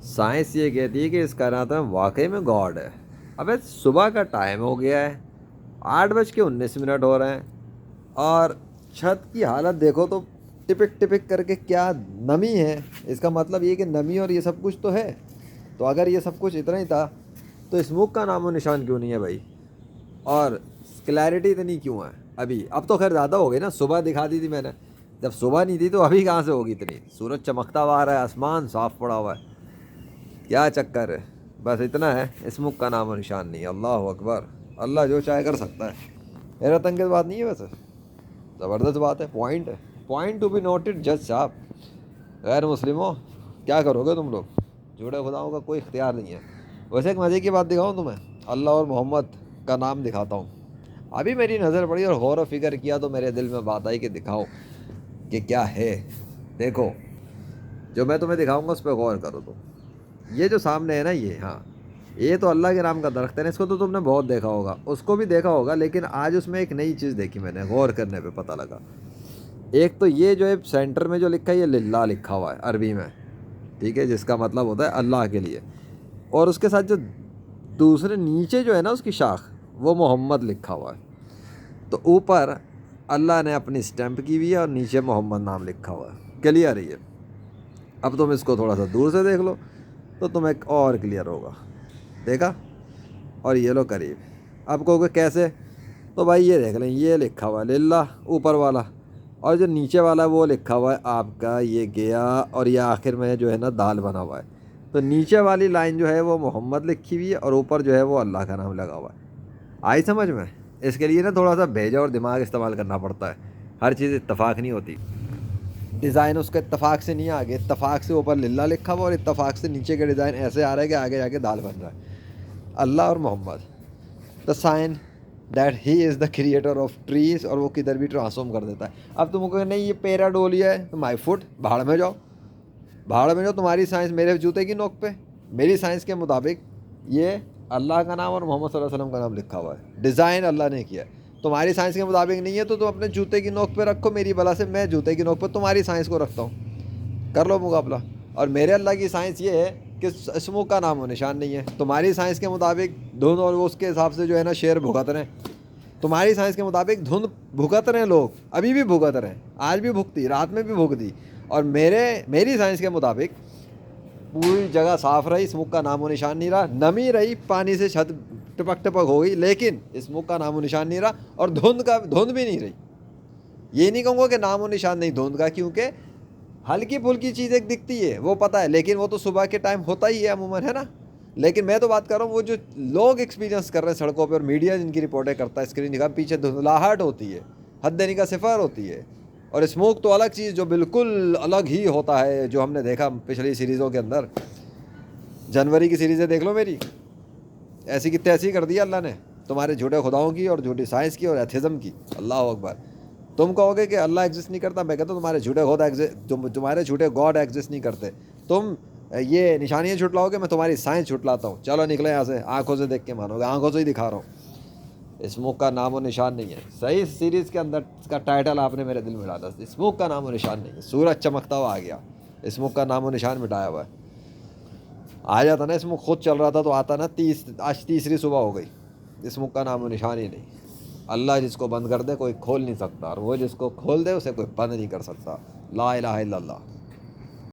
Science یہ کہتی ہے کہ اس کائنات میں واقعی میں گاڈ ہے. ابے صبح کا ٹائم ہو گیا ہے, 8:19 ہو رہے ہیں, اور چھت کی حالت دیکھو تو ٹپک ٹپک کر کے کیا نمی ہے. اس کا مطلب یہ کہ نمی اور یہ سب کچھ تو ہے. تو اگر یہ سب کچھ اتنا ہی تھا تو اسموک کا نام و نشان کیوں نہیں ہے بھائی؟ اور کلیئرٹی اتنی کیوں ہے ابھی؟ اب تو خیر زیادہ ہو گئی نا, صبح دکھا دی تھی میں نے, جب صبح نہیں تھی تو ابھی کہاں سے ہوگی اتنی؟ سورج چمکتا ہوا آ رہا ہے, آسمان صاف پڑا ہوا ہے, کیا چکر ہے؟ بس اتنا ہے, اسموک کا نام و نشان نہیں. اللہ اکبر, اللہ جو چاہے کر سکتا ہے. حیرت انگیز بات نہیں ہے ویسے, زبردست بات ہے, پوائنٹ ہے, پوائنٹ ٹو بی نوٹڈ جج صاحب. غیر مسلموں کیا کرو گے تم لوگ؟ جھوٹے خداؤں کا کوئی اختیار نہیں ہے. ویسے ایک مزے کی بات دکھاؤں تمہیں, اللہ اور محمد کا نام دکھاتا ہوں. ابھی میری نظر پڑی اور غور و فکر کیا تو میرے دل میں بات آئی کہ دکھاؤ کہ کیا ہے. دیکھو جو میں تمہیں دکھاؤں گا اس پہ غور کرو. تو یہ جو سامنے ہے نا, یہ ہاں یہ تو اللہ کے نام کا درخت ہے نا, اس کو تو تم نے بہت دیکھا ہوگا, اس کو بھی دیکھا ہوگا, لیکن آج اس میں ایک نئی چیز دیکھی میں نے, غور کرنے پہ پتہ لگا. ایک تو یہ جو ہے سینٹر میں جو لکھا ہے, یہ للہ لکھا ہوا ہے عربی میں, ٹھیک ہے, جس کا مطلب ہوتا ہے اللہ کے لیے. اور اس کے ساتھ جو دوسرے نیچے جو ہے نا اس کی شاخ, وہ محمد لکھا ہوا ہے. تو اوپر اللہ نے اپنی اسٹیمپ کی ہوئی ہے اور نیچے محمد نام لکھا ہوا ہے. کلیئر ہے یہ؟ اب تم اس کو تھوڑا سا دور سے دیکھ لو تو تمہیں اور کلیئر ہوگا. دیکھا؟ اور یہ لو قریب. اب کہو گے کیسے؟ تو بھائی یہ دیکھ لیں, یہ لکھا ہوا ہے للہ اوپر والا, اور جو نیچے والا ہے وہ لکھا ہوا ہے آپ کا یہ گیا, اور یہ آخر میں جو ہے نا دال بنا ہوا ہے. تو نیچے والی لائن جو ہے وہ محمد لکھی ہوئی ہے, اور اوپر جو ہے وہ اللہ کا نام لگا ہوا ہے. آئی سمجھ میں؟ اس کے لیے نا تھوڑا سا بھیجا اور دماغ استعمال کرنا پڑتا ہے. ہر چیز اتفاق نہیں ہوتی. ڈیزائن اس کا اتفاق سے نہیں آگے, اتفاق سے اوپر للہ لکھا ہوا اور اتفاق سے نیچے کے ڈیزائن ایسے آ رہا ہے کہ آگے جا کے دال بن رہا ہے. اللہ اور محمد, the sign that he is the creator of trees, اور وہ کدھر بھی ٹرانسفارم کر دیتا ہے. اب تم کو نہیں یہ پیرا ڈولیا ہے تو مائی فٹ, بھاڑ میں جاؤ, بھاڑ میں جاؤ. تمہاری سائنس میرے جوتے کی نوک پہ, میری سائنس کے مطابق یہ اللہ کا نام اور محمد صلی اللہ علیہ وسلم کا نام لکھا ہوا ہے, ڈیزائن اللہ نے کیا ہے. تمہاری سائنس کے مطابق نہیں ہے تو تم اپنے جوتے کی نوک پہ رکھو میری بلا سے, میں جوتے کی نوک پہ تمہاری سائنس کو رکھتا ہوں, کر لو مقابلہ. اور میرے اللہ کی سائنس یہ ہے کہ اسموں کا نام و نشان نہیں ہے. تمہاری سائنس کے مطابق دھند, اور وہ اس کے حساب سے جو ہے نا شیر بھگت رہے ہیں. تمہاری سائنس کے مطابق دھند بھگت رہے ہیں لوگ, ابھی بھی بھگت رہے ہیں, آج بھی بھگتی, رات میں بھی بھگ دی. اور میری سائنس کے مطابق پوری جگہ صاف رہی, اسموک کا نام و نشان نہیں رہا. نمی رہی, پانی سے چھت ٹپک ٹپک ہو گئی, لیکن اسموک کا نام و نشان نہیں رہا. اور دھند بھی نہیں رہی. یہ نہیں کہوں گا کہ نام و نشان نہیں دھند کا, کیونکہ ہلکی پھلکی چیز ایک دکھتی ہے وہ پتہ ہے, لیکن وہ تو صبح کے ٹائم ہوتا ہی ہے عموماً, ہے نا. لیکن میں تو بات کر رہا ہوں وہ جو لوگ ایکسپیرینس کر رہے ہیں سڑکوں پہ, اور میڈیا جن کی رپورٹیں کرتا ہے, اسکرین دکھا, پیچھے دھندلاہٹ ہوتی ہے, حد دینے کا صفر ہوتی ہے. اور اسموک تو الگ چیز جو بالکل الگ ہی ہوتا ہے, جو ہم نے دیکھا پچھلی سیریزوں کے اندر. جنوری کی سیریزیں دیکھ لو میری, ایسی کی تیسی کر دیا اللہ نے, تمہارے جھوٹے خداؤں کی اور جھوٹی سائنس کی اور ایتھزم کی. اللہ اکبر. تم کہو گے کہ اللہ ایگزسٹ نہیں کرتا, میں کہتا ہوں تمہارے جھوٹے خدا تمہارے جھوٹے گاڈ ایگزسٹ نہیں کرتے. تم یہ نشانیاں چھٹلاؤ گے, میں تمہاری سائنس چھٹلاتا ہوں. چلو نکلے یہاں سے, آنکھوں سے دیکھ کے مانو گے, آنکھوں سے ہی دکھا رہا ہوں. اسموک کا نام و نشان نہیں ہے. صحیح سیریز کے اندر اس کا ٹائٹل آپ نے میرے دل میں ڈالا, اسموک کا نام و نشان نہیں ہے. سورج چمکتا ہوا آ گیا, اسموک کا نام و نشان مٹایا ہوا ہے. آ جاتا نا اسموک, خود چل رہا تھا تو آتا نا, آج تیسری صبح ہو گئی, اسموک کا نام و نشان ہی نہیں. اللہ جس کو بند کر دے کوئی کھول نہیں سکتا, اور وہ جس کو کھول دے اسے کوئی بند نہیں کر سکتا. لا الہ الا اللہ.